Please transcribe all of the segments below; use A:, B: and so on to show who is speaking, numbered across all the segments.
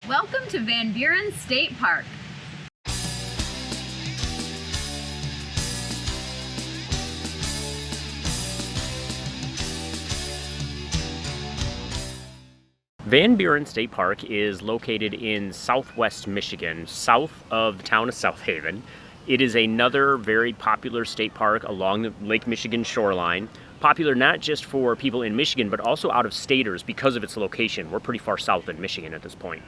A: Welcome to Van Buren State Park.
B: Van Buren State Park is located in southwest Michigan, south of the town of South Haven. It is another very popular state park along the Lake Michigan shoreline. Popular not just for people in Michigan, but also out-of-staters because of its location. We're pretty far south in Michigan at this point.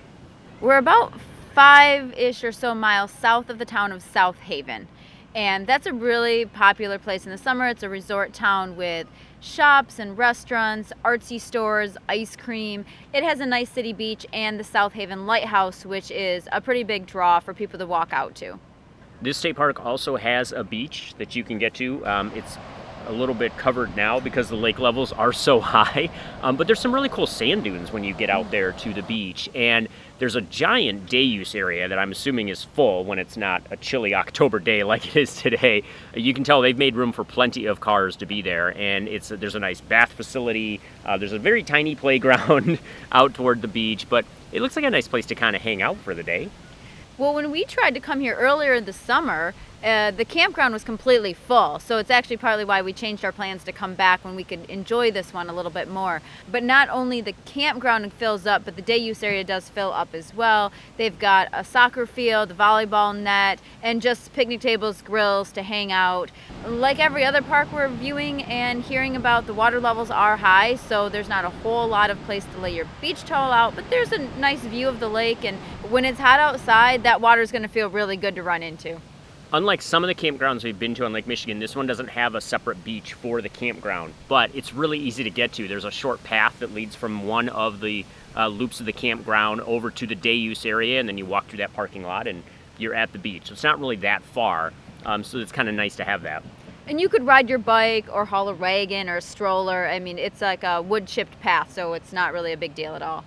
A: We're about 5-ish or so miles south of the town of South Haven. And that's a really popular place in the summer. It's a resort town with shops and restaurants, artsy stores, ice cream. It has a nice city beach and the South Haven Lighthouse, which is a pretty big draw for people to walk out to.
B: This state park also has a beach that you can get to. It's a little bit covered now because the lake levels are so high, but there's some really cool sand dunes when you get out there to the beach, and there's a giant day use area that I'm assuming is full when it's not a chilly October day like it is today. You can tell they've made room for plenty of cars to be there, and there's a nice bath facility. There's a very tiny playground out toward the beach, but it looks like a nice place to kind of hang out for the day.
A: Well, when we tried to come here earlier in the summer, the campground was completely full, so it's actually partly why we changed our plans to come back when we could enjoy this one a little bit more. But not only the campground fills up, but the day use area does fill up as well. They've got a soccer field, a volleyball net, and just picnic tables, grills to hang out. Like every other park we're viewing and hearing about, the water levels are high, so there's not a whole lot of place to lay your beach towel out, but there's a nice view of the lake, and when it's hot outside, that water is going to feel really good to run into.
B: Unlike some of the campgrounds we've been to on Lake Michigan, this one doesn't have a separate beach for the campground, but it's really easy to get to. There's a short path that leads from one of the loops of the campground over to the day use area, and then you walk through that parking lot and you're at the beach. So it's not really that far, so it's kind of nice to have that.
A: And you could ride your bike or haul a wagon or a stroller. I mean, it's like a wood-chipped path, so it's not really a big deal at all.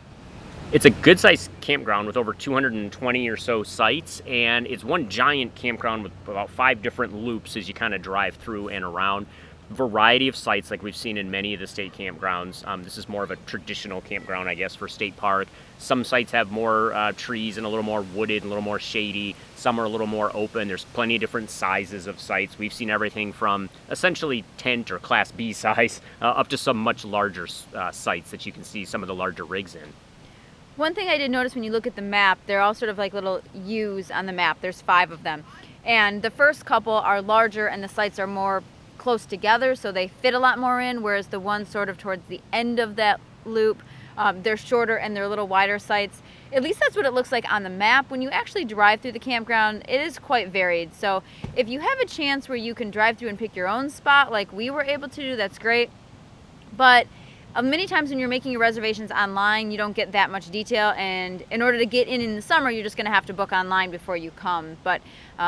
B: It's a good-sized campground with over 220 or so sites, and it's one giant campground with about 5 different loops as you kind of drive through and around. Variety of sites like we've seen in many of the state campgrounds. This is more of a traditional campground, I guess, for state park. Some sites have more trees and a little more wooded and a little more shady. Some are a little more open. There's plenty of different sizes of sites. We've seen everything from essentially tent or Class B size up to some much larger sites that you can see some of the larger rigs in.
A: One thing I did notice when you look at the map, they're all sort of like little U's on the map. There's 5 of them. And the first couple are larger and the sites are more close together, so they fit a lot more in, whereas the ones sort of towards the end of that loop, they're shorter and they're a little wider sites. At least that's what it looks like on the map. When you actually drive through the campground, it is quite varied. So if you have a chance where you can drive through and pick your own spot like we were able to do, that's great. But many times when you're making your reservations online, you don't get that much detail, and in order to get in the summer, you're just going to have to book online before you come. But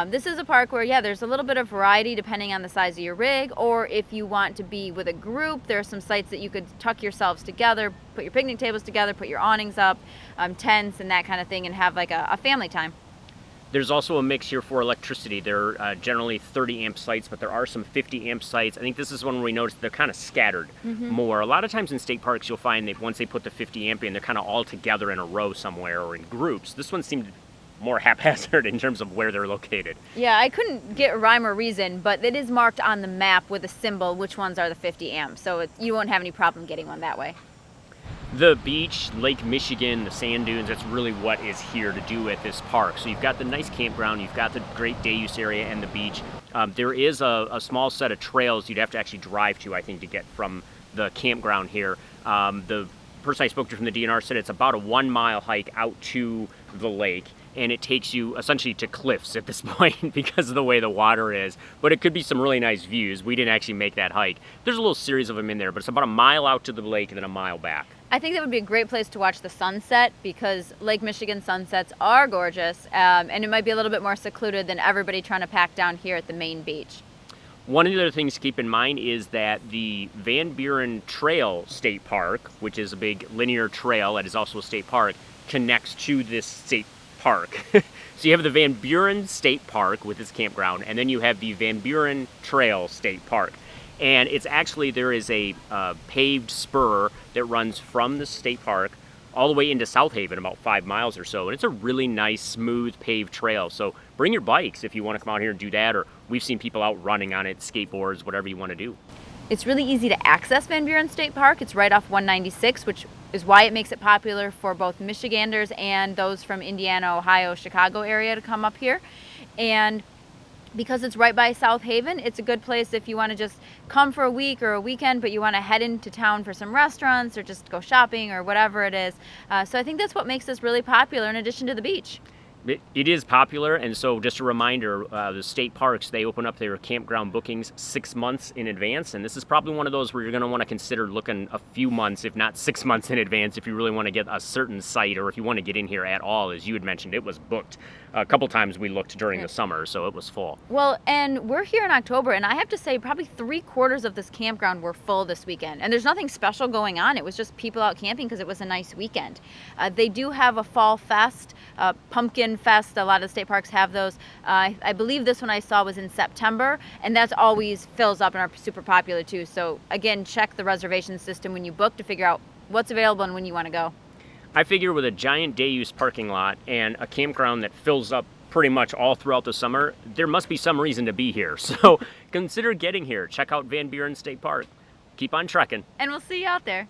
A: this is a park where, yeah, there's a little bit of variety depending on the size of your rig, or if you want to be with a group, there are some sites that you could tuck yourselves together, put your picnic tables together, put your awnings up, tents and that kind of thing, and have like a family time.
B: There's also a mix here for electricity. There are generally 30 amp sites, but there are some 50 amp sites. I think this is one where we noticed they're kind of scattered more. A lot of times in state parks, you'll find that once they put the 50 amp in, they're kind of all together in a row somewhere or in groups. This one seemed more haphazard in terms of where they're located.
A: Yeah, I couldn't get rhyme or reason, but it is marked on the map with a symbol which ones are the 50 amp, so you won't have any problem getting one that way.
B: The beach, Lake Michigan, the sand dunes, that's really what is here to do at this park. So you've got the nice campground, you've got the great day use area and the beach. There is a small set of trails you'd have to actually drive to, I think, to get from the campground here. The person I spoke to from the DNR said it's about a 1-mile hike out to the lake, and it takes you essentially to cliffs at this point because of the way the water is. But it could be some really nice views. We didn't actually make that hike. There's a little series of them in there, but it's about a mile out to the lake and then a mile back.
A: I think that would be a great place to watch the sunset because Lake Michigan sunsets are gorgeous, and it might be a little bit more secluded than everybody trying to pack down here at the main beach.
B: One of the other things to keep in mind is that the Van Buren Trail State Park, which is a big linear trail that is also a state park, connects to this state park. So you have the Van Buren State Park with its campground, and then you have the Van Buren Trail State Park. And it's actually, there is a paved spur that runs from the state park all the way into South Haven, about 5 miles or so. And it's a really nice, smooth, paved trail. So bring your bikes if you want to come out here and do that, or we've seen people out running on it, skateboards, whatever you want to do.
A: It's really easy to access Van Buren State Park. It's right off 196, which is why it makes it popular for both Michiganders and those from Indiana, Ohio, Chicago area to come up here. And because it's right by South Haven, it's a good place if you want to just come for a week or a weekend, but you want to head into town for some restaurants or just go shopping or whatever it is. So I think that's what makes this really popular in addition to the beach.
B: It is popular, and so just a reminder, the state parks, they open up their campground bookings 6 months in advance, and this is probably one of those where you're going to want to consider looking a few months, if not 6 months in advance, if you really want to get a certain site, or if you want to get in here at all. As you had mentioned, it was booked. A couple times we looked during the summer, so it was full.
A: Well, and we're here in October, and I have to say probably 3/4 of this campground were full this weekend. And there's nothing special going on. It was just people out camping because it was a nice weekend. They do have a fall fest, pumpkin fest. A lot of state parks have those. I believe this one I saw was in September, and that's always fills up and are super popular too. So again, check the reservation system when you book to figure out what's available and when you want to go.
B: I figure with a giant day-use parking lot and a campground that fills up pretty much all throughout the summer, there must be some reason to be here. So consider getting here. Check out Van Buren State Park. Keep on trekking.
A: And we'll see you out there.